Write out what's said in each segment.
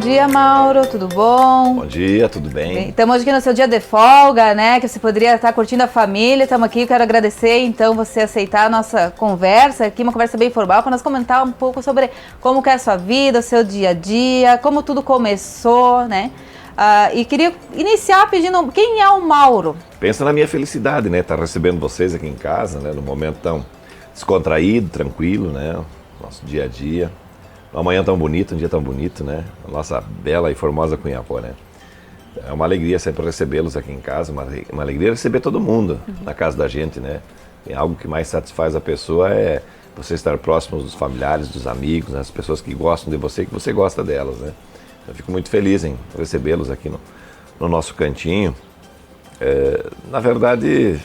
dia, Mauro, tudo bom? Bom dia, tudo bem? Estamos aqui no seu dia de folga, né? Que você poderia estar curtindo a família. Estamos aqui, quero agradecer, então, você aceitar a nossa conversa aqui, uma conversa bem informal, para nós comentar um pouco sobre como que é a sua vida, o seu dia a dia, como tudo começou, né? E queria iniciar pedindo, quem é o Mauro? Pensa na minha felicidade, né? Estar recebendo vocês aqui em casa, né? Num momento tão descontraído, tranquilo, né? Nosso dia a dia. Uma manhã tão bonita, um dia tão bonito, né? A nossa bela e formosa Cunhaporã, né? É uma alegria sempre recebê-los aqui em casa, uma alegria receber todo mundo na casa da gente, né? E algo que mais satisfaz a pessoa é você estar próximo dos familiares, dos amigos, né? As pessoas que gostam de você e que você gosta delas, né? Eu fico muito feliz em recebê-los aqui no nosso cantinho. Na verdade,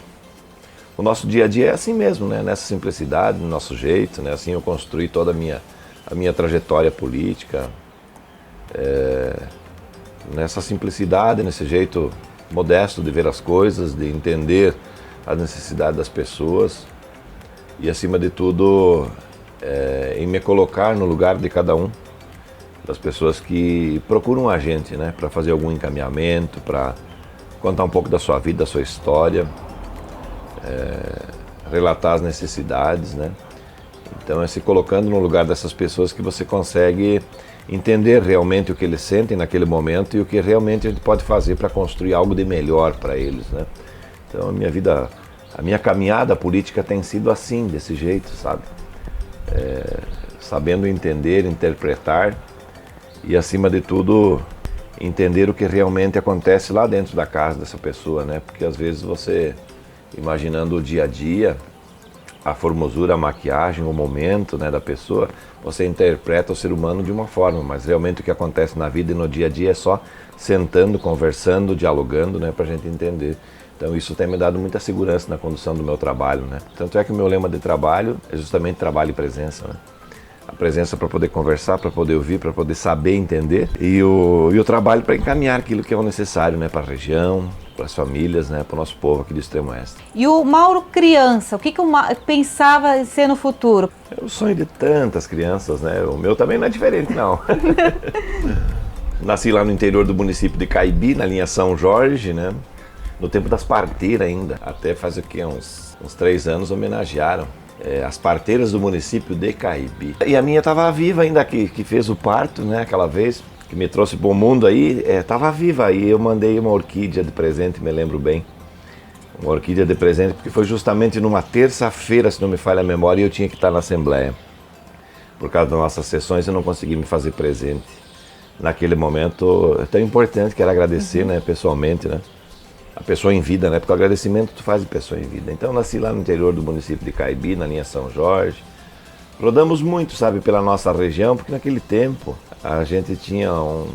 o nosso dia a dia é assim mesmo, né? Nessa simplicidade, no nosso jeito, né? Assim eu construí toda a minha trajetória política, nessa simplicidade, nesse jeito modesto de ver as coisas, de entender a necessidade das pessoas e, acima de tudo, em me colocar no lugar de cada um, das pessoas que procuram a gente, né, para fazer algum encaminhamento, para contar um pouco da sua vida, da sua história, relatar as necessidades, né? Então é se colocando no lugar dessas pessoas que você consegue entender realmente o que eles sentem naquele momento e o que realmente a gente pode fazer para construir algo de melhor para eles, né? Então a minha caminhada política tem sido assim, desse jeito, sabe? Sabendo entender, interpretar e, acima de tudo, entender o que realmente acontece lá dentro da casa dessa pessoa, né? Porque às vezes você, imaginando o dia a dia, a formosura, a maquiagem, o momento, né, da pessoa, você interpreta o ser humano de uma forma, mas realmente o que acontece na vida e no dia a dia é só sentando, conversando, dialogando, né, para a gente entender. Então isso tem me dado muita segurança na condução do meu trabalho, né? Tanto é que o meu lema de trabalho é justamente trabalho e presença, né? A presença para poder conversar, para poder ouvir, para poder saber entender e o trabalho para encaminhar aquilo que é o necessário, né, para a região, para as famílias, né, para o nosso povo aqui do Extremo Oeste. E o Mauro criança, o que o Mauro pensava ser no futuro? É o sonho de tantas crianças, né? O meu também não é diferente, não. Nasci lá no interior do município de Caibi, na linha São Jorge, né? No tempo das parteiras ainda. Até faz o quê? Uns 3 anos homenagearam as parteiras do município de Caibi. E a minha estava viva ainda, que fez o parto, né? Aquela vez, que me trouxe para o mundo aí, estava viva aí. Eu mandei uma orquídea de presente, me lembro bem. Uma orquídea de presente, porque foi justamente numa terça-feira, se não me falha a memória, e eu tinha que estar na Assembleia. Por causa das nossas sessões, eu não consegui me fazer presente. Naquele momento, é tão importante, quero agradecer, né, pessoalmente, né? A pessoa em vida, né? Porque o agradecimento tu faz de pessoa em vida. Então, eu nasci lá no interior do município de Caibi, na linha São Jorge. Rodamos muito, sabe, pela nossa região, porque naquele tempo a gente tinha um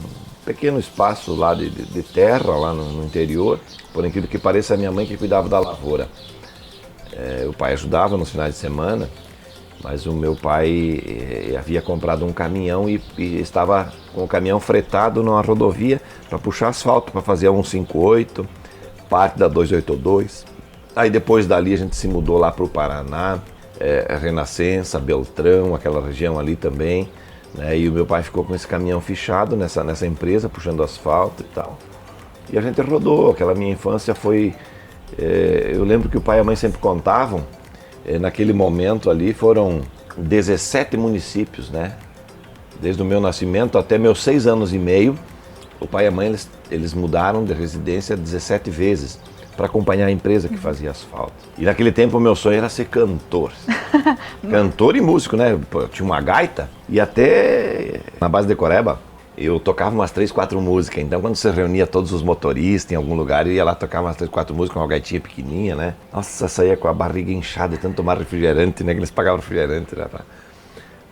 pequeno espaço lá de terra, lá no interior. Por incrível que pareça, a minha mãe que cuidava da lavoura. O pai ajudava nos finais de semana, mas o meu pai havia comprado um caminhão e estava com o caminhão fretado numa rodovia para puxar asfalto, para fazer a 158, parte da 282. Aí depois dali a gente se mudou lá para o Paraná, Renascença, Beltrão, aquela região ali também, né? E o meu pai ficou com esse caminhão fichado nessa empresa, puxando asfalto e tal. E a gente rodou, aquela minha infância foi... eu lembro que o pai e a mãe sempre contavam, naquele momento ali foram 17 municípios, né? Desde o meu nascimento até meus 6 anos e meio, o pai e a mãe eles mudaram de residência 17 vezes para acompanhar a empresa que fazia asfalto. E naquele tempo o meu sonho era ser cantor. Cantor e músico, né? Eu tinha uma gaita e até na base de Coreba eu tocava umas 3, 4 músicas. Então quando você reunia todos os motoristas em algum lugar, eu ia lá tocar umas 3, 4 músicas com uma gaitinha pequenininha, né? Nossa, saía com a barriga inchada de tanto tomar refrigerante, né? Que eles pagavam refrigerante, né?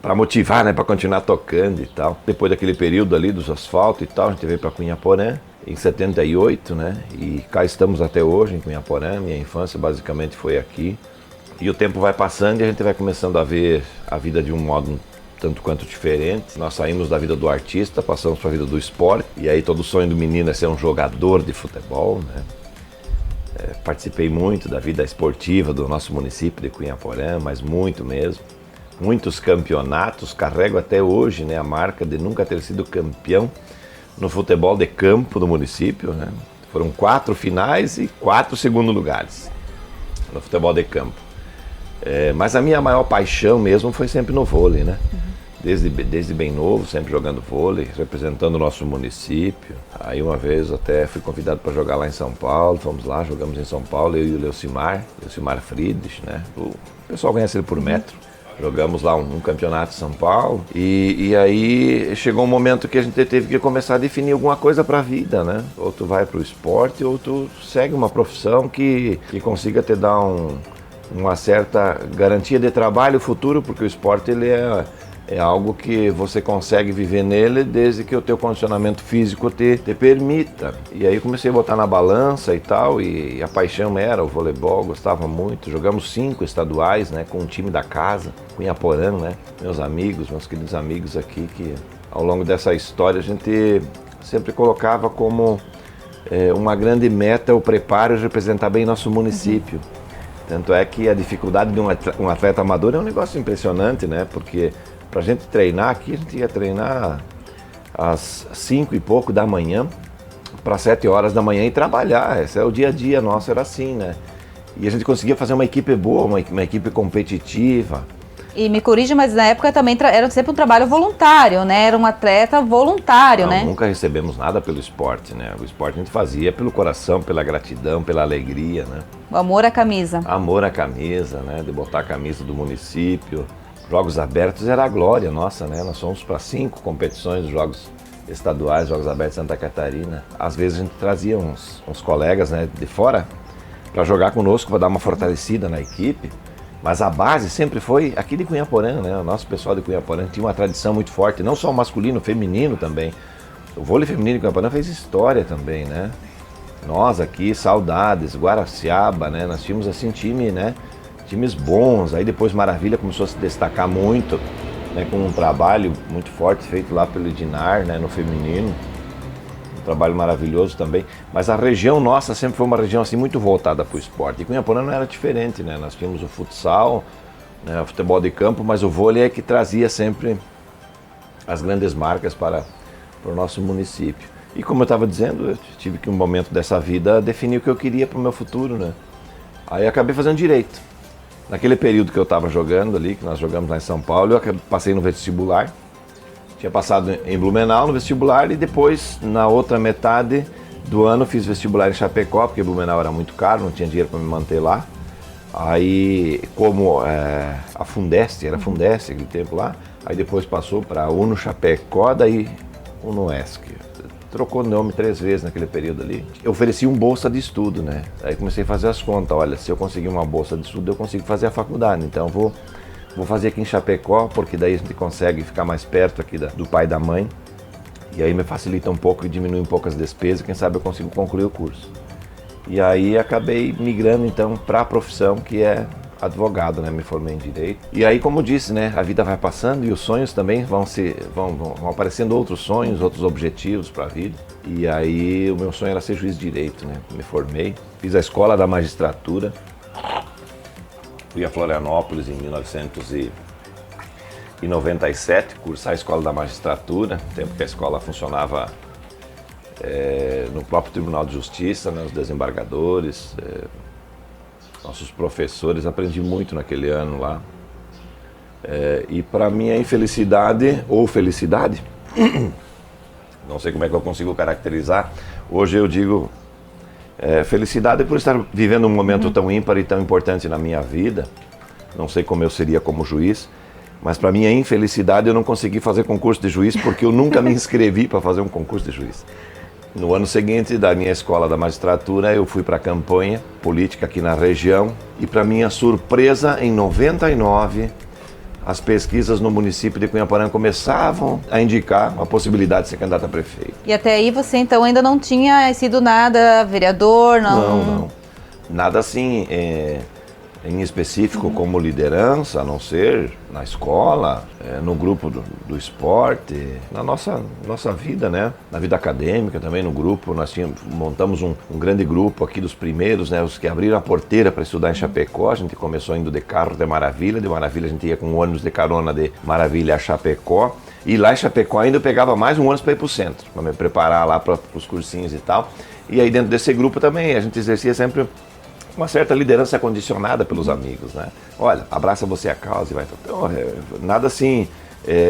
Para motivar, né? Para continuar tocando e tal. Depois daquele período ali dos asfaltos e tal, a gente veio para Cunhaporã em 78, né? E cá estamos até hoje em Cunhaporã. Minha infância basicamente foi aqui. E o tempo vai passando e a gente vai começando a ver a vida de um modo tanto quanto diferente. Nós saímos da vida do artista, passamos para a vida do esporte. E aí todo o sonho do menino é ser um jogador de futebol, né? Participei muito da vida esportiva do nosso município de Cunhaporã, mas muito mesmo. Muitos campeonatos, carrego até hoje, né, a marca de nunca ter sido campeão no futebol de campo do município, né? Foram 4 finais e 4 segundos lugares no futebol de campo. Mas a minha maior paixão mesmo foi sempre no vôlei, né? Desde bem novo, sempre jogando vôlei, representando o nosso município. Aí uma vez até fui convidado para jogar lá em São Paulo, fomos lá, jogamos em São Paulo, eu e o Leucimar Friedrich, né? O pessoal conhece ele por metro. Jogamos lá um campeonato em São Paulo e aí chegou um momento que a gente teve que começar a definir alguma coisa para a vida, né? Ou tu vai para o esporte ou tu segue uma profissão que consiga te dar uma certa garantia de trabalho futuro, porque o esporte ele é algo que você consegue viver nele desde que o teu condicionamento físico te permita. E aí comecei a botar na balança e tal, e a paixão era o voleibol, gostava muito. Jogamos 5 estaduais, né, com um time da casa, Cunhaporã, né, meus queridos amigos aqui, que ao longo dessa história a gente sempre colocava como uma grande meta o preparo de representar bem nosso município. Tanto é que a dificuldade de um atleta amador é um negócio impressionante, né, porque pra gente treinar aqui, a gente ia treinar às 5 e pouco da manhã para 7 horas da manhã e trabalhar. Esse é o dia a dia nosso, era assim, né? E a gente conseguia fazer uma equipe boa, uma equipe competitiva. E me corrija, mas na época também era sempre um trabalho voluntário, né? Era um atleta voluntário, né? Nunca recebemos nada pelo esporte, né? O esporte a gente fazia pelo coração, pela gratidão, pela alegria, né? O amor à camisa. Amor à camisa, né? De botar a camisa do município. Jogos abertos era a glória nossa, né? Nós fomos para 5 competições de jogos estaduais, Jogos Abertos de Santa Catarina. Às vezes a gente trazia uns colegas, né, de fora para jogar conosco, para dar uma fortalecida na equipe. Mas a base sempre foi aqui de Cunhaporã, né? O nosso pessoal de Cunhaporã tinha uma tradição muito forte, não só o masculino, o feminino também. O vôlei feminino de Cunhaporã fez história também, né? Nós aqui, saudades, Guaraciaba, né? Nós tínhamos assim time, né? Times bons, aí depois Maravilha começou a se destacar muito, né, com um trabalho muito forte feito lá pelo Edinar, né, no feminino, um trabalho maravilhoso também, mas a região nossa sempre foi uma região assim muito voltada para o esporte, e Cunhaporã não era diferente, né, nós tínhamos o futsal, né, o futebol de campo, mas o vôlei é que trazia sempre as grandes marcas para o nosso município. E como eu estava dizendo, eu tive que um momento dessa vida definir o que eu queria para o meu futuro, né, aí acabei fazendo direito. Naquele período que eu estava jogando ali, que nós jogamos lá em São Paulo, eu passei no vestibular. Tinha passado em Blumenau no vestibular e depois, na outra metade do ano, fiz vestibular em Chapecó, porque Blumenau era muito caro, não tinha dinheiro para me manter lá. Aí, como a Fundeste, era Fundeste aquele tempo lá, aí depois passou para Uno Chapecó, daí Unoesc. Trocou o nome 3 vezes naquele período ali. Eu ofereci um bolsa de estudo, né? Aí comecei a fazer as contas. Olha, se eu conseguir uma bolsa de estudo, eu consigo fazer a faculdade. Então vou fazer aqui em Chapecó, porque daí a gente consegue ficar mais perto aqui do pai e da mãe. E aí me facilita um pouco e diminui um pouco as despesas. Quem sabe eu consigo concluir o curso. E aí acabei migrando então para a profissão que é advogado, né? Me formei em Direito. E aí, como disse, né? A vida vai passando e os sonhos também vão aparecendo outros sonhos, outros objetivos para a vida. E aí o meu sonho era ser juiz de Direito, né? Me formei, fiz a escola da magistratura, fui a Florianópolis em 1997, cursar a escola da magistratura, tempo que a escola funcionava no próprio Tribunal de Justiça, né? Os desembargadores, nossos professores, aprendi muito naquele ano lá. E para minha infelicidade, ou felicidade, não sei como é que eu consigo caracterizar, hoje eu digo felicidade por estar vivendo um momento tão ímpar e tão importante na minha vida. Não sei como eu seria como juiz, mas para minha infelicidade eu não consegui fazer concurso de juiz porque eu nunca me inscrevi para fazer um concurso de juiz. No ano seguinte da minha escola da magistratura, eu fui para a campanha política aqui na região e, para minha surpresa, em 99, as pesquisas no município de Cunhaporã começavam a indicar a possibilidade de ser candidato a prefeito. E até aí você então ainda não tinha sido nada vereador? Não. Nada assim em específico como liderança, a não ser na escola, no grupo do esporte, na nossa vida, né? Na vida acadêmica também, no grupo, nós montamos um grande grupo aqui dos primeiros, né? Os que abriram a porteira para estudar em Chapecó. A gente começou indo de carro de Maravilha a gente ia com um ônibus de carona de Maravilha a Chapecó. E lá em Chapecó ainda eu pegava mais um ônibus para ir para o centro, para me preparar lá para os cursinhos e tal. E aí dentro desse grupo também a gente exercia sempre uma certa liderança condicionada pelos amigos, né? Olha, abraça você a causa e vai... Então, nada assim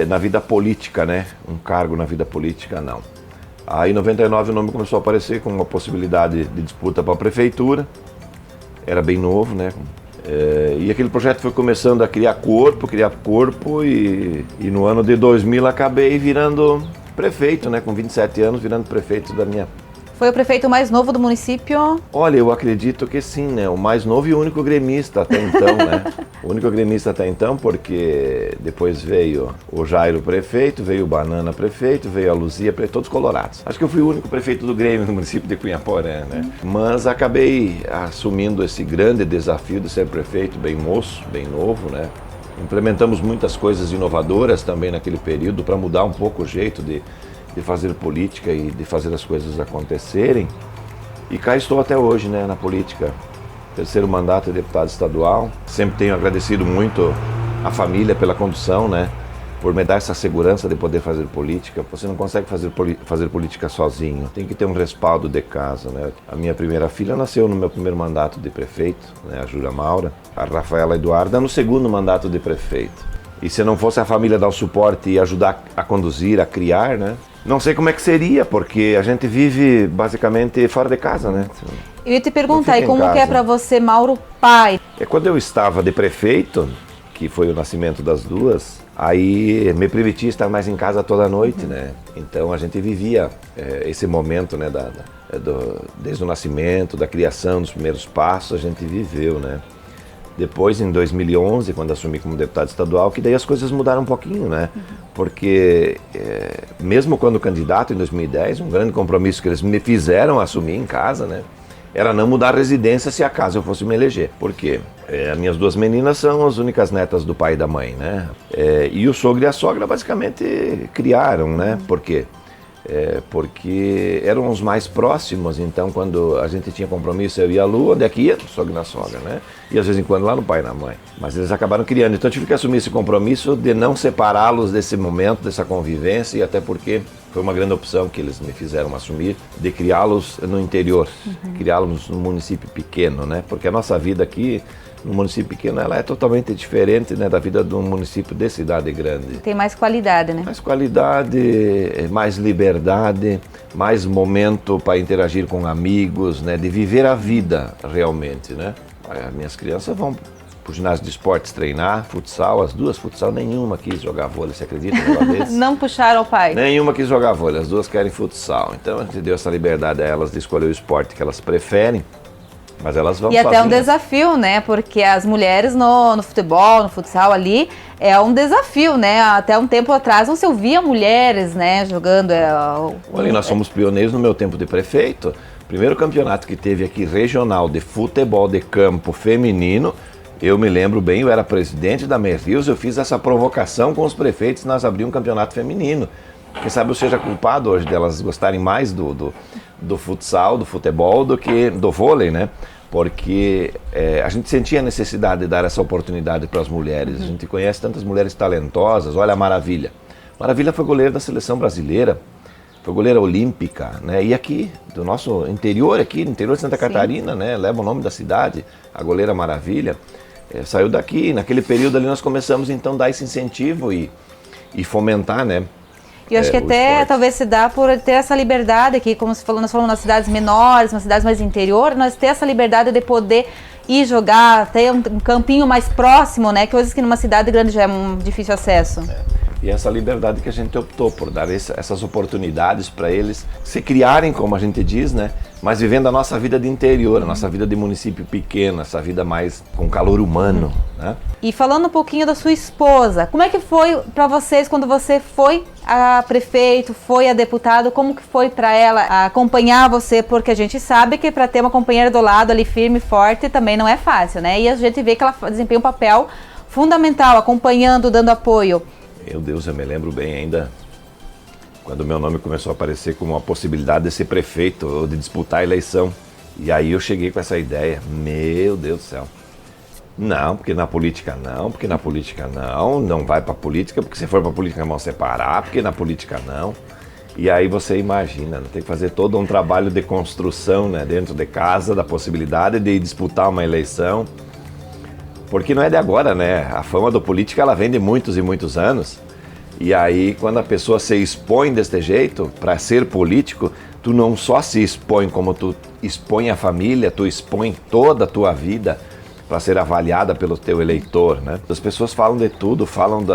na vida política, né? Um cargo na vida política, não. Aí em 99 o nome começou a aparecer com uma possibilidade de disputa para a prefeitura. Era bem novo, né? E aquele projeto foi começando a criar corpo e no ano de 2000 acabei virando prefeito, né? Com 27 anos, virando prefeito da minha... Foi o prefeito mais novo do município? Olha, eu acredito que sim, né? O mais novo e o único gremista até então, né? O único gremista até então, porque depois veio o Jairo prefeito, veio o Banana prefeito, veio a Luzia prefeito, todos colorados. Acho que eu fui o único prefeito do Grêmio no município de Cunhaporã, né? Mas acabei assumindo esse grande desafio de ser prefeito, bem moço, bem novo, né? Implementamos muitas coisas inovadoras também naquele período para mudar um pouco o jeito de fazer política e de fazer as coisas acontecerem. E cá estou até hoje, né, na política. Terceiro mandato de deputado estadual. Sempre tenho agradecido muito a família pela condução, né, por me dar essa segurança de poder fazer política. Você não consegue fazer política sozinho, tem que ter um respaldo de casa, né. A minha primeira filha nasceu no meu primeiro mandato de prefeito, né, a Júlia Maura. A Rafaela Eduarda no segundo mandato de prefeito. E se não fosse a família dar o suporte e ajudar a conduzir, a criar, né, não sei como é que seria, porque a gente vive basicamente fora de casa, né? Eu ia te perguntar, e como que é para você, Mauro, pai? Quando eu estava de prefeito, que foi o nascimento das duas, aí me permitia estar mais em casa toda noite, né? Então a gente vivia esse momento, né? Desde o nascimento, da criação, dos primeiros passos, a gente viveu, né? Depois, em 2011, quando assumi como deputado estadual, que daí as coisas mudaram um pouquinho, né? Porque, mesmo quando candidato, em 2010, um grande compromisso que eles me fizeram assumir em casa, né? Era não mudar a residência se acaso eu fosse me eleger. Por quê? As minhas duas meninas são as únicas netas do pai e da mãe, né? E o sogro e a sogra basicamente criaram, né? Por quê? Porque eram os mais próximos, então quando a gente tinha compromisso, eu ia a Lu, onde é que ia? Sogro na sogra, né? E às vezes em quando lá no pai e na mãe. Mas eles acabaram criando, então eu tive que assumir esse compromisso de não separá-los desse momento, dessa convivência, e até porque foi uma grande opção que eles me fizeram assumir, de criá-los no interior, criá-los num município pequeno, né? Porque a nossa vida aqui, no município pequeno, ela é totalmente diferente, né, da vida de um município de cidade grande. Tem mais qualidade, né? Mais qualidade, mais liberdade, mais momento para interagir com amigos, né, de viver a vida realmente, né? As minhas crianças vão pro ginásio de esportes treinar, futsal, as duas futsal, nenhuma quis jogar vôlei, você acredita? Não puxaram o pai? Nenhuma quis jogar vôlei, as duas querem futsal. Então a gente deu essa liberdade a elas de escolher o esporte que elas preferem. Mas elas vão e sozinhas. Até um desafio, né? Porque as mulheres no futebol, no futsal ali, é um desafio, né? Até um tempo atrás não se ouvia mulheres, né, jogando. Olha, nós somos pioneiros no meu tempo de prefeito. O primeiro campeonato que teve aqui regional de futebol de campo feminino, eu me lembro bem, eu era presidente da Merrius, eu fiz essa provocação com os prefeitos, nós abrimos um campeonato feminino. Quem sabe eu seja culpado hoje delas gostarem mais do futsal, do futebol, do que do vôlei, né? Porque a gente sentia a necessidade de dar essa oportunidade para as mulheres. A gente conhece tantas mulheres talentosas. Olha a Maravilha. Maravilha foi goleira da seleção brasileira, foi goleira olímpica, né? E aqui, do nosso interior, aqui no interior de Santa Catarina, né? Leva o nome da cidade, a goleira Maravilha. Saiu daqui. Naquele período ali nós começamos então a dar esse incentivo e fomentar, né? E eu acho que até esporte. Talvez se dá por ter essa liberdade aqui, como você falou, nós falamos nas cidades menores, nas cidades mais interior, nós ter essa liberdade de poder ir jogar, ter um campinho mais próximo, né? Coisas que numa cidade grande já é um difícil acesso. E essa liberdade que a gente optou por dar essas oportunidades para eles se criarem, como a gente diz, né? Mas vivendo a nossa vida de interior, a nossa vida de município pequeno, essa vida mais com calor humano, né? E falando um pouquinho da sua esposa, como é que foi para vocês quando você foi a prefeito, foi a deputado, como que foi para ela acompanhar você? Porque a gente sabe que para ter uma companheira do lado ali firme e forte também não é fácil, né? E a gente vê que ela desempenha um papel fundamental, acompanhando, dando apoio. Meu Deus, eu me lembro bem ainda quando meu nome começou a aparecer como uma possibilidade de ser prefeito ou de disputar a eleição. E aí eu cheguei com essa ideia, meu Deus do céu. Não, porque na política não, porque na política não vai pra política, porque se for pra política vão separar, porque na política não. E aí você imagina, né? Tem que fazer todo um trabalho de construção, né, dentro de casa, da possibilidade de disputar uma eleição. Porque não é de agora, né? A fama do político ela vem de muitos e muitos anos. E aí quando a pessoa se expõe deste jeito, para ser político, tu não só se expõe como tu expõe a família, tu expõe toda a tua vida para ser avaliada pelo teu eleitor, né? As pessoas falam de tudo, falam do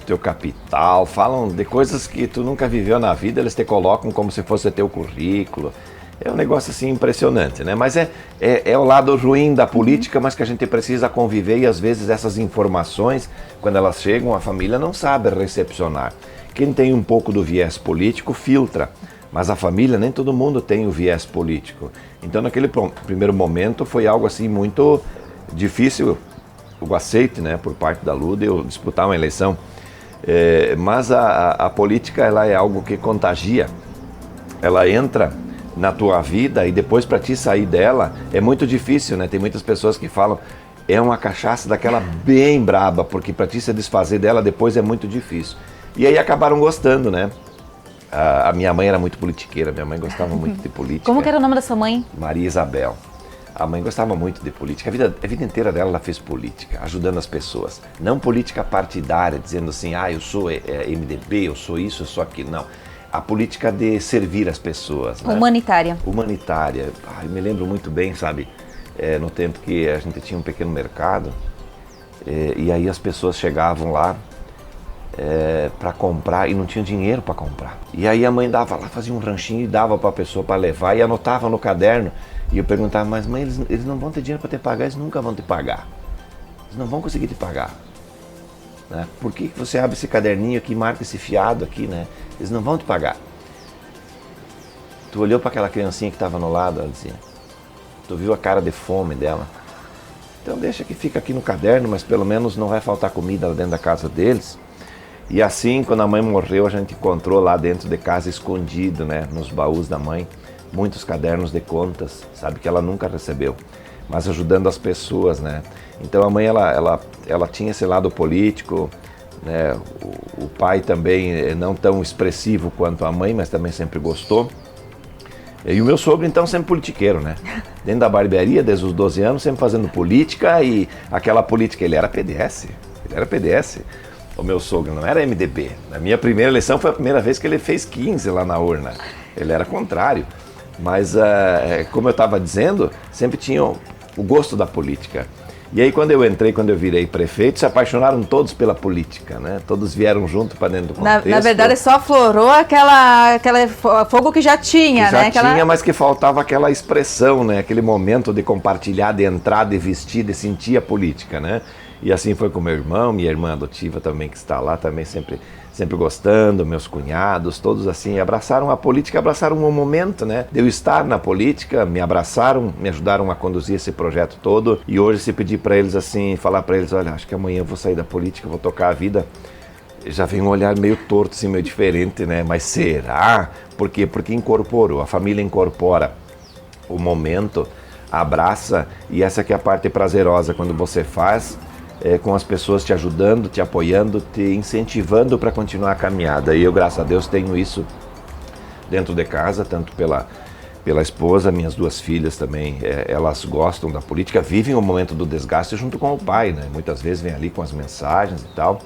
teu capital, falam de coisas que tu nunca viveu na vida, eles te colocam como se fosse teu currículo. É um negócio assim impressionante, né? Mas é o lado ruim da política, mas que a gente precisa conviver e às vezes essas informações, quando elas chegam, a família não sabe recepcionar. Quem tem um pouco do viés político filtra, mas a família nem todo mundo tem o viés político. Então naquele primeiro momento foi algo assim muito difícil, o aceite, né, por parte da Lula, eu disputar uma eleição. Mas a política ela é algo que contagia, ela entra na tua vida e depois para ti sair dela é muito difícil, né? Tem muitas pessoas que falam é uma cachaça daquela bem braba, porque para ti se desfazer dela depois é muito difícil. E aí acabaram gostando, né? A minha mãe era muito politiqueira, minha mãe gostava muito de política. Como que era o nome da sua mãe? Maria Isabel. A mãe gostava muito de política, a vida inteira dela ela fez política, ajudando as pessoas. Não política partidária, dizendo assim, eu sou MDB, eu sou isso, eu sou aquilo, não. A política de servir as pessoas. Né? Humanitária. Humanitária. Eu me lembro muito bem, sabe, no tempo que a gente tinha um pequeno mercado, e aí as pessoas chegavam lá para comprar e não tinha dinheiro para comprar. E aí a mãe dava lá, fazia um ranchinho e dava para a pessoa para levar e anotava no caderno. E eu perguntava, mas mãe, eles não vão ter dinheiro para te pagar, eles nunca vão te pagar. Eles não vão conseguir te pagar. Né? Por que você abre esse caderninho aqui, marca esse fiado aqui, né? Eles não vão te pagar. Tu olhou para aquela criancinha que estava no lado, ela dizia, tu viu a cara de fome dela. Então deixa que fica aqui no caderno, mas pelo menos não vai faltar comida lá dentro da casa deles. E assim, quando a mãe morreu, a gente encontrou lá dentro de casa, escondido, né, nos baús da mãe, muitos cadernos de contas, sabe, que ela nunca recebeu, mas ajudando as pessoas, né. Então a mãe, ela tinha esse lado político, né, o pai também não tão expressivo quanto a mãe, mas também sempre gostou. E o meu sogro, então, sempre politiqueiro, né, dentro da barbearia, desde os 12 anos, sempre fazendo política, e aquela política, ele era PDS. O meu sogro não era MDB. Na minha primeira eleição foi a primeira vez que ele fez 15 lá na urna. Ele era contrário. Mas, como eu estava dizendo, sempre tinha o gosto da política. E aí quando eu virei prefeito, se apaixonaram todos pela política, né? Todos vieram junto para dentro do contexto. Na verdade, só aflorou aquele fogo que já tinha, né? Tinha, mas que faltava aquela expressão, né? Aquele momento de compartilhar, de entrar, de vestir, de sentir a política, né? E assim foi com meu irmão, minha irmã adotiva também, que está lá, também sempre gostando, meus cunhados, todos assim, abraçaram a política, abraçaram um momento, né, de eu estar na política, me abraçaram, me ajudaram a conduzir esse projeto todo, e hoje se pedir para eles assim, falar para eles, olha, acho que amanhã eu vou sair da política, vou tocar a vida, já vem um olhar meio torto, assim, meio diferente, né, mas será? Por quê? Porque incorporou, a família incorpora o momento, abraça, e essa que é a parte prazerosa quando você faz, com as pessoas te ajudando, te apoiando, te incentivando para continuar a caminhada. E eu, graças a Deus, tenho isso dentro de casa, tanto pela esposa, minhas duas filhas também, elas gostam da política, vivem o momento do desgaste junto com o pai, né? Muitas vezes vem ali com as mensagens e tal.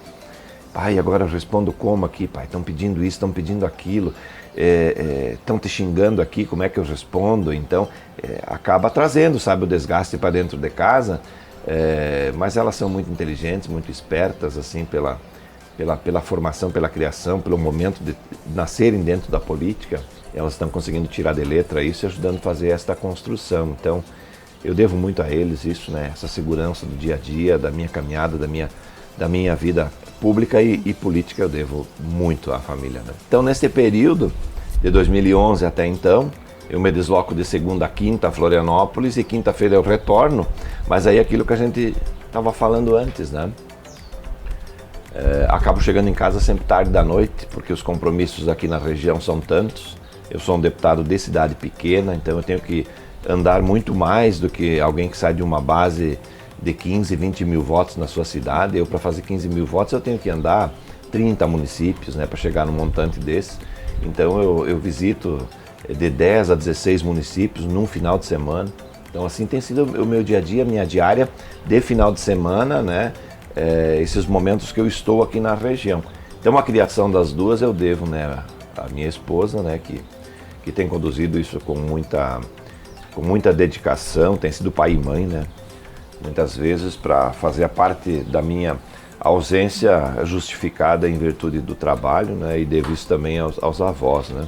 Pai, agora eu respondo como aqui, pai? Estão pedindo isso, estão pedindo aquilo, estão te xingando aqui, como é que eu respondo? Então, acaba trazendo, sabe, o desgaste para dentro de casa. Mas elas são muito inteligentes, muito espertas, assim, pela formação, pela criação, pelo momento de nascerem dentro da política. Elas estão conseguindo tirar de letra isso e ajudando a fazer esta construção. Então, eu devo muito a eles isso, né? Essa segurança do dia a dia, da minha caminhada, da minha vida pública e política, eu devo muito à família, né? Então, nesse período, de 2011 até então, eu me desloco de segunda a quinta a Florianópolis e quinta-feira eu retorno, mas aí aquilo que a gente estava falando antes, né? Acabo chegando em casa sempre tarde da noite, porque os compromissos aqui na região são tantos. Eu sou um deputado de cidade pequena, então eu tenho que andar muito mais do que alguém que sai de uma base de 15, 20 mil votos na sua cidade. Eu, para fazer 15 mil votos, eu tenho que andar 30 municípios, né, para chegar num montante desse. Então eu visito de 10 a 16 municípios num final de semana. Então assim tem sido o meu dia a dia, minha diária de final de semana, né, esses momentos que eu estou aqui na região. Então a criação das duas eu devo, né, à minha esposa, né, que tem conduzido isso com muita dedicação, tem sido pai e mãe, né, muitas vezes para fazer a parte da minha ausência justificada em virtude do trabalho, né, e devo isso também aos avós, né,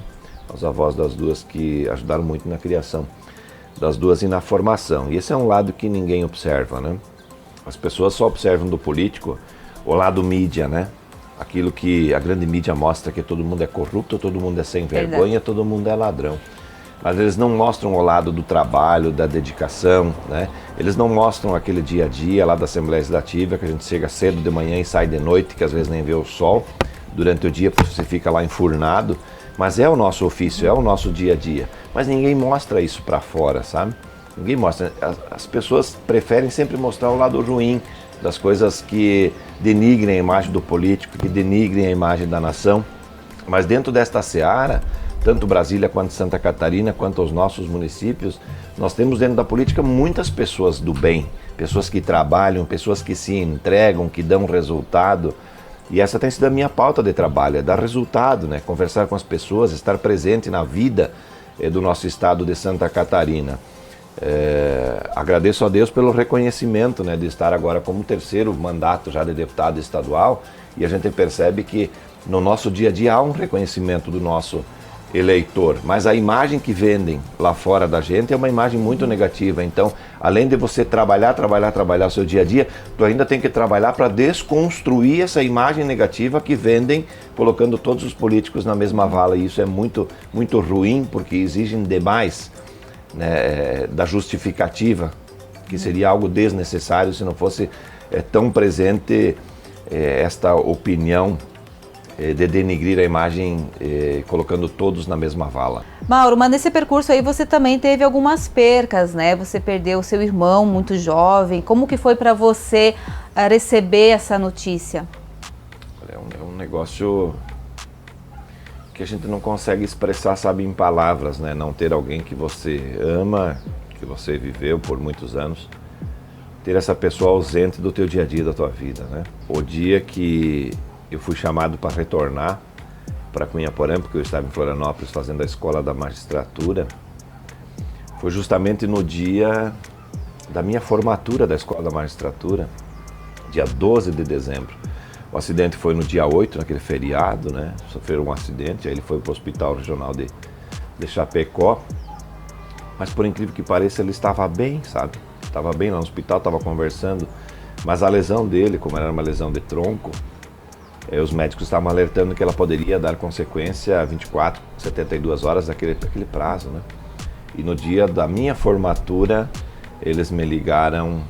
aos avós das duas que ajudaram muito na criação das duas e na formação. E esse é um lado que ninguém observa, né? As pessoas só observam do político o lado mídia, né? Aquilo que a grande mídia mostra, que todo mundo é corrupto, todo mundo é sem vergonha, todo mundo é ladrão. Mas eles não mostram o lado do trabalho, da dedicação, né? Eles não mostram aquele dia a dia lá da Assembleia Legislativa, que a gente chega cedo de manhã e sai de noite, que às vezes nem vê o sol durante o dia, porque você fica lá enfurnado. Mas é o nosso ofício, é o nosso dia a dia. Mas ninguém mostra isso para fora, sabe? Ninguém mostra. As pessoas preferem sempre mostrar o lado ruim das coisas que denigrem a imagem do político, que denigrem a imagem da nação. Mas dentro desta seara, tanto Brasília quanto Santa Catarina, quanto os nossos municípios, nós temos dentro da política muitas pessoas do bem, pessoas que trabalham, pessoas que se entregam, que dão resultado. E essa tem sido a minha pauta de trabalho, é dar resultado, né? Conversar com as pessoas, estar presente na vida do nosso estado de Santa Catarina. Agradeço a Deus pelo reconhecimento, né, de estar agora como terceiro mandato já de deputado estadual, e a gente percebe que no nosso dia a dia há um reconhecimento do nosso eleitor, mas a imagem que vendem lá fora da gente é uma imagem muito negativa. Então, além de você trabalhar o seu dia a dia, tu ainda tem que trabalhar para desconstruir essa imagem negativa que vendem, colocando todos os políticos na mesma vala, e isso é muito, muito ruim, porque exigem demais, né, da justificativa, que seria algo desnecessário se não fosse tão presente esta opinião de denigrir a imagem, colocando todos na mesma vala. Mauro, mas nesse percurso aí você também teve algumas percas, né? Você perdeu o seu irmão muito jovem. Como que foi para você receber essa notícia? É um negócio que a gente não consegue expressar, sabe, em palavras, né? Não ter alguém que você ama, que você viveu por muitos anos, ter essa pessoa ausente do teu dia a dia, da tua vida, né? O dia que eu fui chamado para retornar para Cunhaporã, porque eu estava em Florianópolis fazendo a escola da magistratura, foi justamente no dia da minha formatura da escola da magistratura, dia 12 de dezembro. O acidente foi no dia 8, naquele feriado, né? Sofreu um acidente, aí ele foi para o Hospital Regional de Chapecó, mas por incrível que pareça ele estava bem, sabe? Estava bem lá no hospital, estava conversando, mas a lesão dele, como era uma lesão de tronco, os médicos estavam alertando que ela poderia dar consequência a 24, 72 horas daquele prazo, né? E no dia da minha formatura, eles me ligaram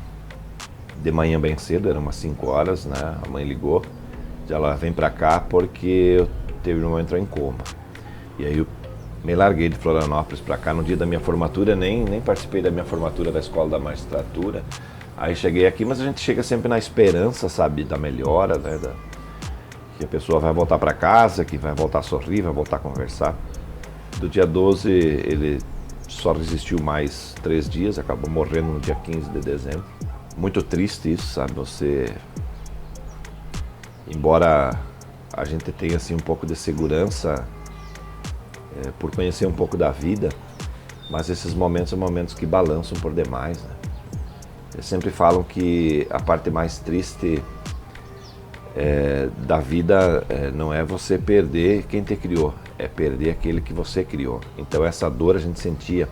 de manhã bem cedo, eram umas 5 horas, né? A mãe ligou, ela vem pra cá porque teu irmão entrou em coma. E aí eu me larguei de Florianópolis pra cá no dia da minha formatura, nem participei da minha formatura da escola da magistratura. Aí cheguei aqui, mas a gente chega sempre na esperança, sabe, da melhora, né? Que a pessoa vai voltar para casa, que vai voltar a sorrir, vai voltar a conversar. Do dia 12, ele só resistiu mais 3 dias, acabou morrendo no dia 15 de dezembro. Muito triste isso, sabe? Você, embora a gente tenha assim um pouco de segurança por conhecer um pouco da vida, mas esses momentos são momentos que balançam por demais, né? Eles sempre falam que a parte mais triste da vida não é você perder quem te criou, é perder aquele que você criou. Então essa dor a gente sentia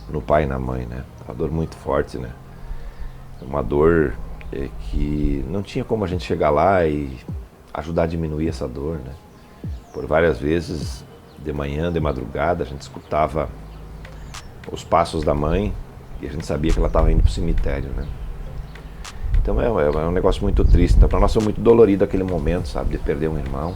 no pai e na mãe, né? Uma dor muito forte, né? Uma dor que não tinha como a gente chegar lá e ajudar a diminuir essa dor, né? Por várias vezes, de manhã, de madrugada, a gente escutava os passos da mãe e a gente sabia que ela estava indo para o cemitério, né? Então é um negócio muito triste. Então, para nós foi muito dolorido aquele momento, sabe, de perder um irmão.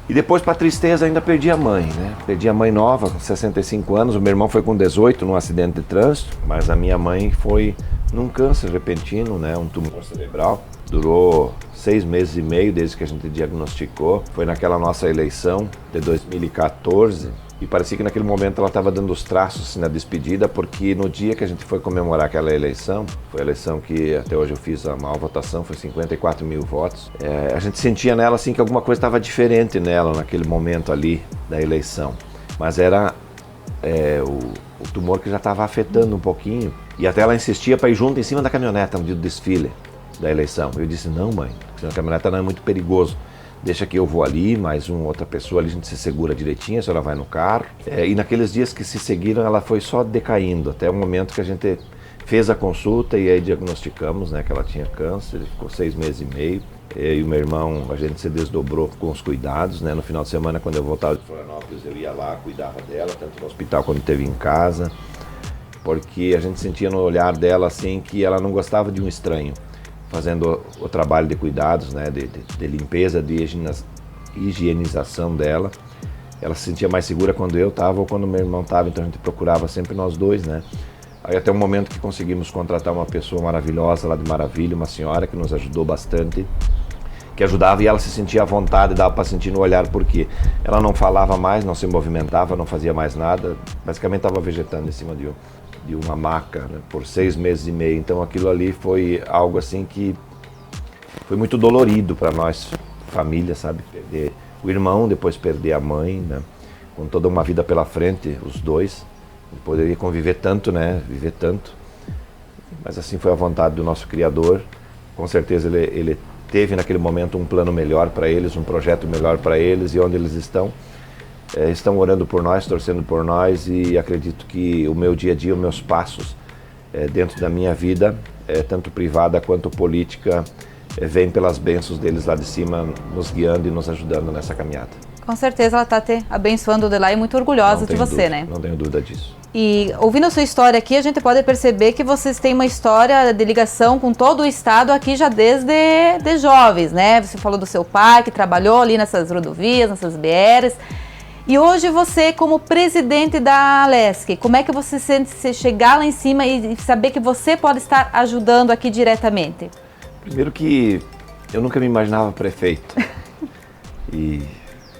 E depois, para tristeza, ainda perdi a mãe, né? Perdi a mãe nova, com 65 anos. O meu irmão foi com 18 num acidente de trânsito, mas a minha mãe foi num câncer repentino, né? Um tumor cerebral. Durou 6 meses e meio desde que a gente diagnosticou. Foi naquela nossa eleição de 2014. E parecia que naquele momento ela estava dando os traços assim, na despedida, porque no dia que a gente foi comemorar aquela eleição, foi a eleição que até hoje eu fiz a maior votação, foi 54 mil votos, a gente sentia nela assim que alguma coisa estava diferente nela naquele momento ali da eleição. Mas era o tumor que já estava afetando um pouquinho, e até ela insistia para ir junto em cima da caminhoneta no dia do desfile da eleição. Eu disse, não mãe, porque a caminhoneta não é muito perigoso. Deixa que eu vou ali, mais uma outra pessoa ali, a gente se segura direitinho, a senhora vai no carro. E naqueles dias que se seguiram, ela foi só decaindo, até o momento que a gente fez a consulta e aí diagnosticamos, né, que ela tinha câncer, ficou 6 meses e meio. Eu e o meu irmão, a gente se desdobrou com os cuidados, né, no final de semana, quando eu voltava de Florianópolis, eu ia lá, cuidava dela, tanto no hospital quanto esteve em casa, porque a gente sentia no olhar dela, assim, que ela não gostava de um estranho fazendo o trabalho de cuidados, né, de limpeza, de higienização dela. Ela se sentia mais segura quando eu estava ou quando meu irmão estava, então a gente procurava sempre nós dois, né. Aí até o momento que conseguimos contratar uma pessoa maravilhosa lá de Maravilha, uma senhora que nos ajudou bastante, que ajudava e ela se sentia à vontade, dava para sentir no olhar, porque ela não falava mais, não se movimentava, não fazia mais nada, basicamente estava vegetando em cima de uma maca, né, por 6 meses e meio. Então aquilo ali foi algo assim que foi muito dolorido para nós, família, sabe? Perder o irmão, depois perder a mãe, né? Com toda uma vida pela frente, os dois. Não poderia conviver tanto, né? Viver tanto. Mas assim foi a vontade do nosso Criador. Com certeza ele teve naquele momento um plano melhor para eles, um projeto melhor para eles, e onde eles estão orando por nós, torcendo por nós, e acredito que o meu dia a dia, os meus passos dentro da minha vida, tanto privada quanto política, vem pelas bênçãos deles lá de cima, nos guiando e nos ajudando nessa caminhada. Com certeza ela está te abençoando de lá e muito orgulhosa de você, né? Não tenho dúvida disso. E ouvindo a sua história aqui, a gente pode perceber que vocês têm uma história de ligação com todo o estado aqui já desde de jovens, né? Você falou do seu pai, que trabalhou ali nessas rodovias, nessas BRs. E hoje você, como presidente da Alesc, como é que você sente se chegar lá em cima e saber que você pode estar ajudando aqui diretamente? Primeiro que eu nunca me imaginava prefeito. E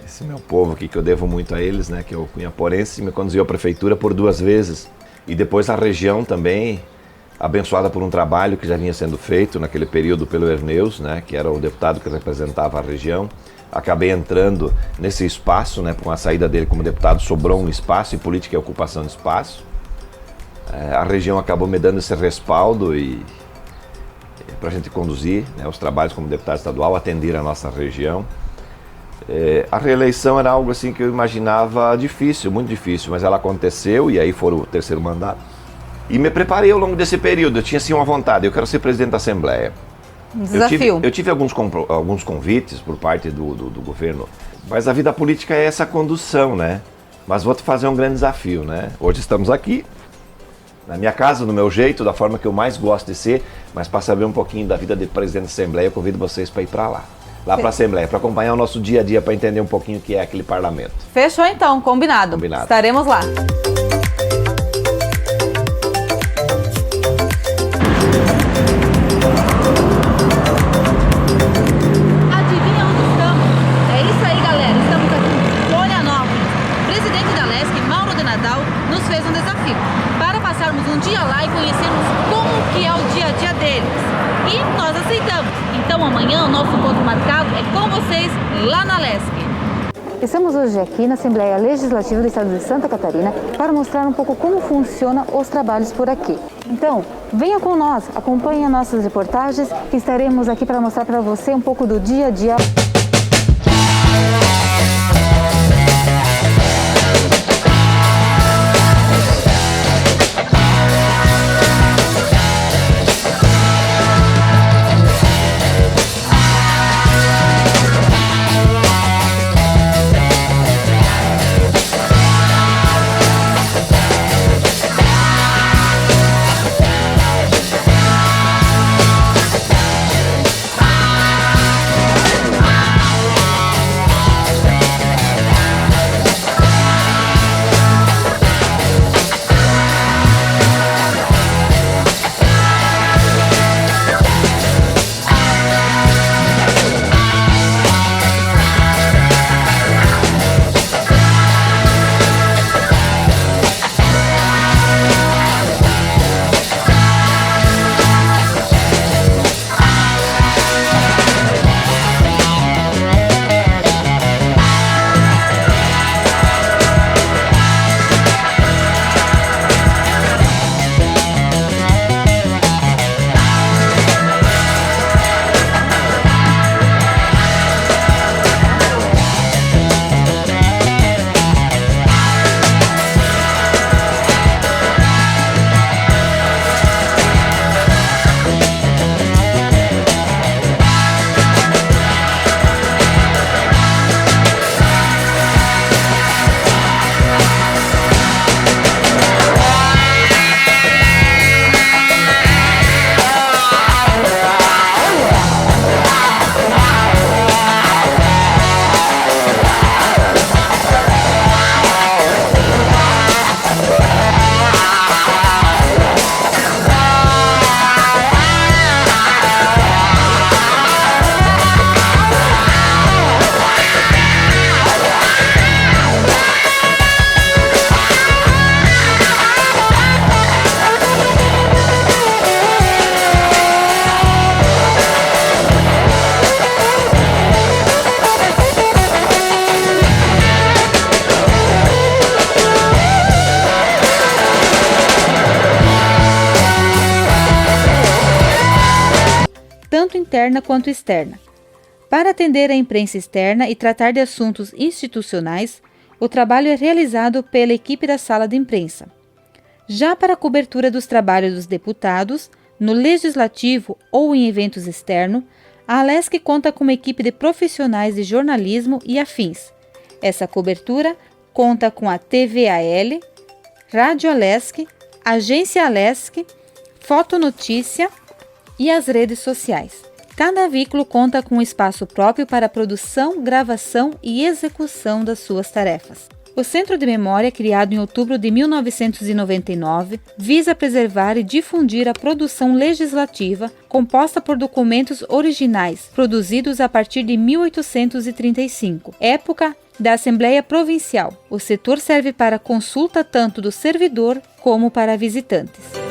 esse meu povo aqui, que eu devo muito a eles, né, que é o cunhaporense, me conduziu à prefeitura por 2 vezes. E depois a região também, abençoada por um trabalho que já vinha sendo feito naquele período pelo Erneus, né, que era o deputado que representava a região. Acabei entrando nesse espaço, né, com a saída dele como deputado, sobrou um espaço, e política é ocupação de espaço. A região acabou me dando esse respaldo para a gente conduzir, né, os trabalhos como deputado estadual, atender a nossa região. A reeleição era algo assim que eu imaginava difícil, muito difícil, mas ela aconteceu, e aí foi o 3º mandato. E me preparei ao longo desse período, eu tinha assim uma vontade, eu quero ser presidente da Assembleia. Um desafio. Eu tive alguns convites por parte do governo, mas a vida política é essa condução, né? Mas vou te fazer um grande desafio, né? Hoje estamos aqui, na minha casa, do meu jeito, da forma que eu mais gosto de ser, mas para saber um pouquinho da vida de presidente da Assembleia, eu convido vocês para ir para lá para a Assembleia, para acompanhar o nosso dia a dia, para entender um pouquinho o que é aquele parlamento. Fechou então, combinado. Estaremos lá. Adivinha onde estamos? É isso aí, galera. Estamos aqui em Florianópolis. O presidente da Alesc, Mauro de Nadal, nos fez um desafio para passarmos um dia lá e conhecermos como que é o dia a dia deles. E nós aceitamos. Então amanhã o nosso encontro marcado é com vocês lá na Alesc. Estamos hoje aqui na Assembleia Legislativa do Estado de Santa Catarina para mostrar um pouco como funcionam os trabalhos por aqui. Então, venha com nós, acompanhe as nossas reportagens, que estaremos aqui para mostrar para você um pouco do dia a dia. tanto interna quanto externa. Para atender a imprensa externa e tratar de assuntos institucionais, o trabalho é realizado pela equipe da sala de imprensa. Já para a cobertura dos trabalhos dos deputados, no Legislativo ou em eventos externos, a Alesc conta com uma equipe de profissionais de jornalismo e afins. Essa cobertura conta com a TVAL, Rádio Alesc, Agência Alesc, Fotonotícia e as redes sociais. Cada veículo conta com um espaço próprio para produção, gravação e execução das suas tarefas. O Centro de Memória, criado em outubro de 1999, visa preservar e difundir a produção legislativa composta por documentos originais, produzidos a partir de 1835, época da Assembleia Provincial. O setor serve para consulta tanto do servidor como para visitantes.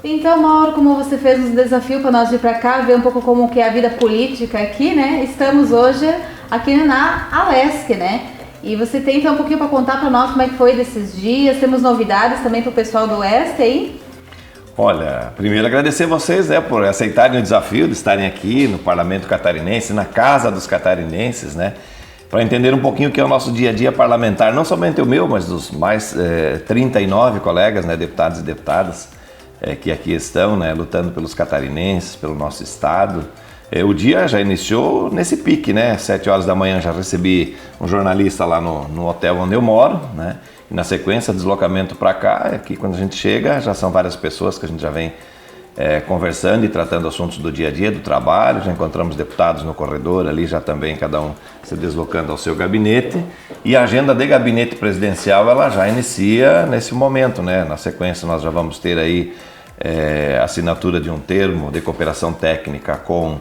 Então, Mauro, como você fez um desafio para nós vir para cá, ver um pouco como que é a vida política aqui, né? Estamos hoje aqui na Alesc, né? E você tem então um pouquinho para contar para nós como é que foi desses dias, temos novidades também para o pessoal do Oeste aí? Olha, primeiro agradecer vocês, né, por aceitarem o desafio de estarem aqui no Parlamento Catarinense, na Casa dos Catarinenses, né? Para entender um pouquinho o que é o nosso dia a dia parlamentar, não somente o meu, mas dos mais 39 colegas, né, deputados e deputadas, que aqui estão, né, lutando pelos catarinenses, pelo nosso estado. O dia já iniciou nesse pique, né? 7 horas da manhã já recebi um jornalista lá no hotel onde eu moro, né? E na sequência, deslocamento para cá, aqui quando a gente chega, já são várias pessoas que a gente já vem conversando e tratando assuntos do dia a dia, do trabalho. Já encontramos deputados no corredor ali, já também cada um se deslocando ao seu gabinete. E a agenda de gabinete presidencial, ela já inicia nesse momento, né? Na sequência, nós já vamos ter aí assinatura de um termo de cooperação técnica com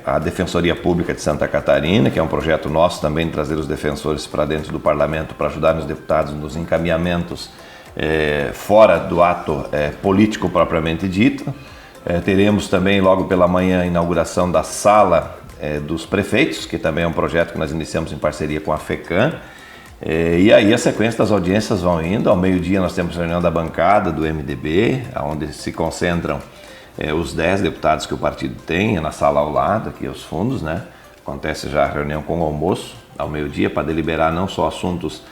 a Defensoria Pública de Santa Catarina, que é um projeto nosso também de trazer os defensores para dentro do parlamento para ajudar os deputados nos encaminhamentos fora do ato político propriamente dito. Teremos também logo pela manhã a inauguração da Sala dos Prefeitos, que também é um projeto que nós iniciamos em parceria com a FECAM. E aí a sequência das audiências vão indo. Ao meio-dia nós temos a reunião da bancada do MDB, onde se concentram os 10 deputados que o partido tem, na sala ao lado, aqui aos fundos, né? Acontece já a reunião com o almoço, ao meio-dia, para deliberar não só assuntos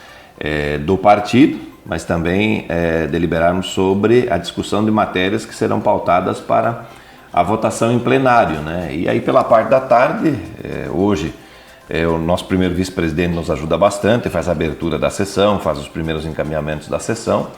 do partido, mas também deliberarmos sobre a discussão de matérias que serão pautadas para a votação em plenário, né? E aí pela parte da tarde, hoje, o nosso primeiro vice-presidente nos ajuda bastante, faz a abertura da sessão, faz os primeiros encaminhamentos da sessão.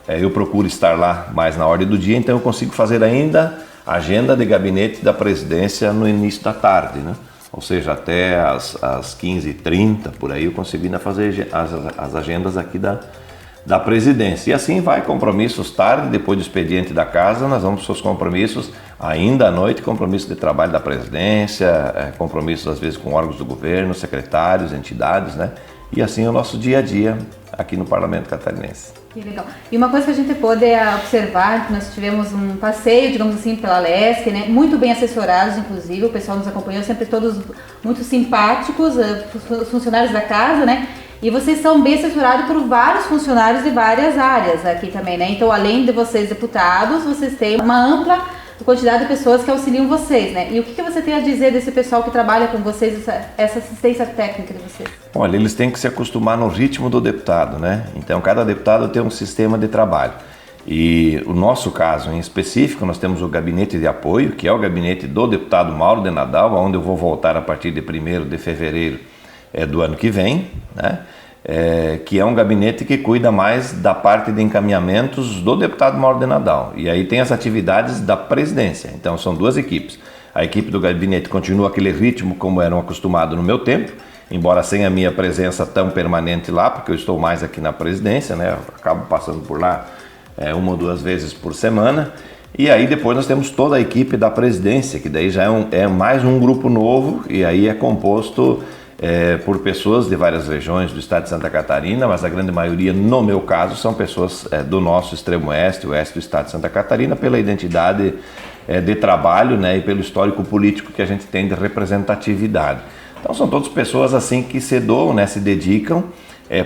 Eu procuro estar lá mais na ordem do dia, então eu consigo fazer ainda a agenda de gabinete da presidência no início da tarde, né? Ou seja, até às 15h30, por aí, eu consigo ainda fazer as agendas aqui da presidência. E assim vai, compromissos tarde, depois do expediente da casa, nós vamos para os seus compromissos ainda à noite, compromisso de trabalho da presidência, compromissos às vezes com órgãos do governo, secretários, entidades, né? E assim é o nosso dia a dia aqui no Parlamento Catarinense. Que legal. E uma coisa que a gente pôde observar, que nós tivemos um passeio, digamos assim, pela Alesc, né? Muito bem assessorados, inclusive, o pessoal nos acompanhou, sempre todos muito simpáticos, os funcionários da casa, né? E vocês são bem assessorados por vários funcionários de várias áreas aqui também, né? Então, além de vocês deputados, vocês têm uma ampla quantidade de pessoas que auxiliam vocês, né? E o que você tem a dizer desse pessoal que trabalha com vocês, essa assistência técnica de vocês? Olha, eles têm que se acostumar no ritmo do deputado, né? Então, cada deputado tem um sistema de trabalho. E o nosso caso em específico, nós temos o gabinete de apoio, que é o gabinete do deputado Mauro de Nadal, onde eu vou voltar a partir de 1º de fevereiro do ano que vem, né? Que é um gabinete que cuida mais da parte de encaminhamentos do deputado Mauro de Nadal. E aí tem as atividades da presidência. Então são duas equipes. A equipe do gabinete continua aquele ritmo como eram acostumados no meu tempo, embora sem a minha presença tão permanente lá, porque eu estou mais aqui na presidência, né? Eu acabo passando por lá uma ou duas vezes por semana. E aí depois nós temos toda a equipe da presidência, que daí já é mais um grupo novo, e aí é composto por pessoas de várias regiões do estado de Santa Catarina, mas a grande maioria, no meu caso, são pessoas do nosso extremo oeste do estado de Santa Catarina, pela identidade de trabalho, né, e pelo histórico político que a gente tem de representatividade. Então são todas pessoas assim que se doam, né, se dedicam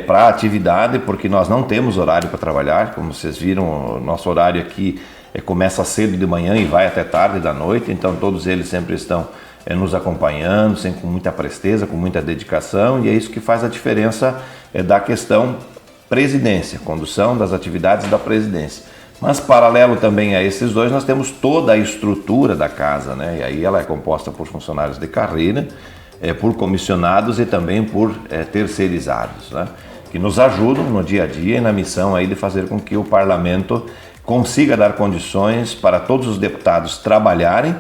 para a atividade, porque nós não temos horário para trabalhar, como vocês viram, o nosso horário aqui começa cedo de manhã e vai até tarde da noite, então todos eles sempre estão nos acompanhando, sempre com muita presteza, com muita dedicação, e é isso que faz a diferença da questão presidência, condução das atividades da presidência. Mas paralelo também a esses dois, nós temos toda a estrutura da casa, né? E aí ela é composta por funcionários de carreira, por comissionados e também por terceirizados, né? Que nos ajudam no dia a dia e na missão aí de fazer com que o parlamento consiga dar condições para todos os deputados trabalharem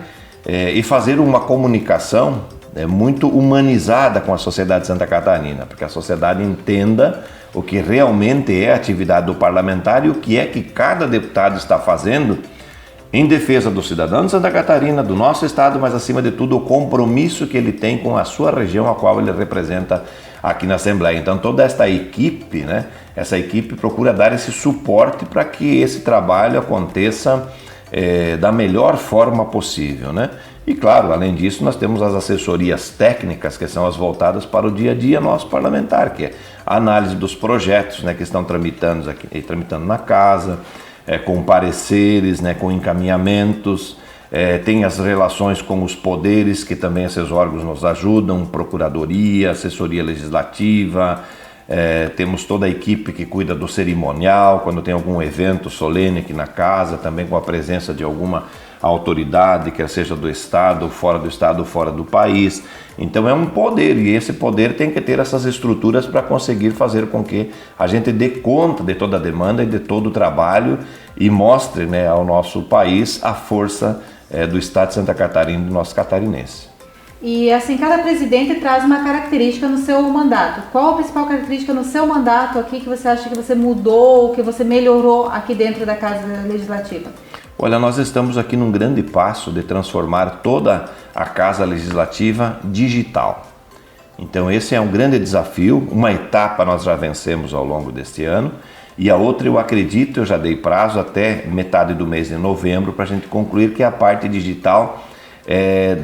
e fazer uma comunicação muito humanizada com a sociedade de Santa Catarina, porque a sociedade entenda o que realmente é a atividade do parlamentar e o que é que cada deputado está fazendo em defesa do cidadão de Santa Catarina, do nosso estado, mas acima de tudo o compromisso que ele tem com a sua região, a qual ele representa aqui na Assembleia. Então toda esta equipe, né, essa equipe procura dar esse suporte para que esse trabalho aconteça da melhor forma possível, né? E claro, além disso, nós temos as assessorias técnicas, que são as voltadas para o dia a dia nosso parlamentar, que é a análise dos projetos, né, que estão tramitando na casa, com pareceres, né, com encaminhamentos, tem as relações com os poderes, que também esses órgãos nos ajudam, procuradoria, assessoria legislativa, temos toda a equipe que cuida do cerimonial, quando tem algum evento solene aqui na casa, também com a presença de alguma autoridade, quer seja do estado, ou fora do país. Então é um poder, e esse poder tem que ter essas estruturas para conseguir fazer com que a gente dê conta de toda a demanda e de todo o trabalho e mostre, né, ao nosso país a força do estado de Santa Catarina, do nosso catarinense. E assim, cada presidente traz uma característica no seu mandato. Qual a principal característica no seu mandato aqui que você acha que você mudou, que você melhorou aqui dentro da Casa Legislativa? Olha, nós estamos aqui num grande passo de transformar toda a Casa Legislativa digital. Então esse é um grande desafio, uma etapa nós já vencemos ao longo deste ano, e a outra eu acredito, eu já dei prazo até metade do mês de novembro para a gente concluir, que é a parte digital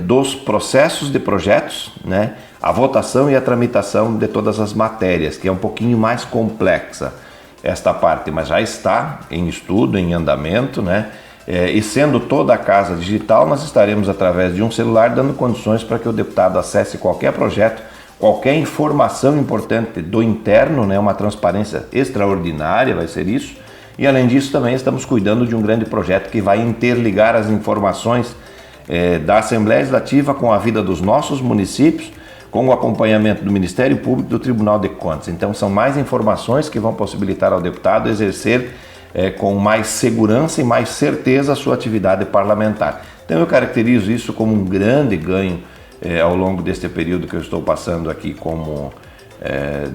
dos processos de projetos, né? A votação e a tramitação de todas as matérias, que é um pouquinho mais complexa esta parte, mas já está em estudo, em andamento, né? E sendo toda a casa digital, nós estaremos através de um celular dando condições para que o deputado acesse qualquer projeto, qualquer informação importante do interno, né? Uma transparência extraordinária vai ser isso. E além disso também estamos cuidando de um grande projeto que vai interligar as informações da Assembleia Legislativa com a vida dos nossos municípios, com o acompanhamento do Ministério Público e do Tribunal de Contas. Então são mais informações que vão possibilitar ao deputado exercer com mais segurança e mais certeza a sua atividade parlamentar. Então eu caracterizo isso como um grande ganho ao longo deste período que eu estou passando aqui como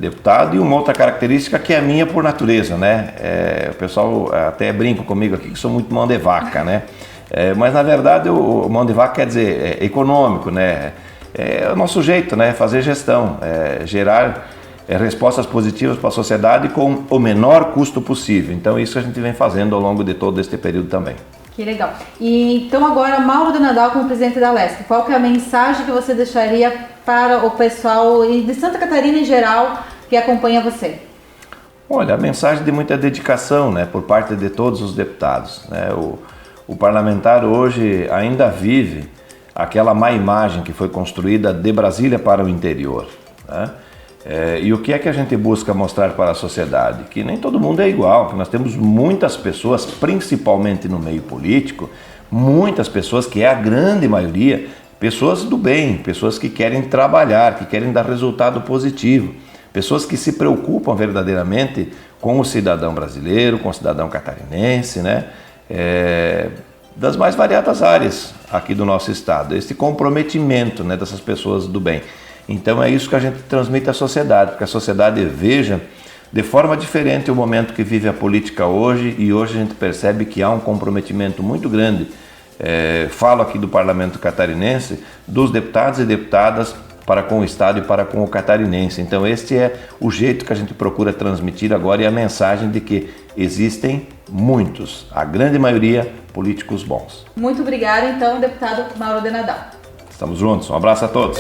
deputado. E uma outra característica que é minha por natureza, né? O pessoal até brinca comigo aqui que sou muito mão de vaca, né? Mas na verdade o mão de vaca quer dizer econômico, né? É o nosso jeito, né? Fazer gestão, gerar respostas positivas para a sociedade com o menor custo possível. Então isso a gente vem fazendo ao longo de todo este período também. Que legal. E então agora, Mauro de Nadal como presidente da Alesc, qual que é a mensagem que você deixaria para o pessoal de Santa Catarina em geral que acompanha você? Olha, a mensagem de muita dedicação, né, por parte de todos os deputados, né? O parlamentar hoje ainda vive aquela má imagem que foi construída de Brasília para o interior, né? E o que é que a gente busca mostrar para a sociedade? Que nem todo mundo é igual, que nós temos muitas pessoas, principalmente no meio político, muitas pessoas, que é a grande maioria, pessoas do bem, pessoas que querem trabalhar, que querem dar resultado positivo, pessoas que se preocupam verdadeiramente com o cidadão brasileiro, com o cidadão catarinense, né? Das mais variadas áreas aqui do nosso estado, esse comprometimento, né, dessas pessoas do bem. Então é isso que a gente transmite à sociedade, porque a sociedade veja de forma diferente o momento que vive a política hoje, e hoje a gente percebe que há um comprometimento muito grande, falo aqui do Parlamento Catarinense, dos deputados e deputadas para com o Estado e para com o catarinense. Então este é o jeito que a gente procura transmitir agora, e a mensagem de que existem muitos, a grande maioria, políticos bons. Muito obrigada, então, deputado Mauro de Nadal. Estamos juntos, um abraço a todos.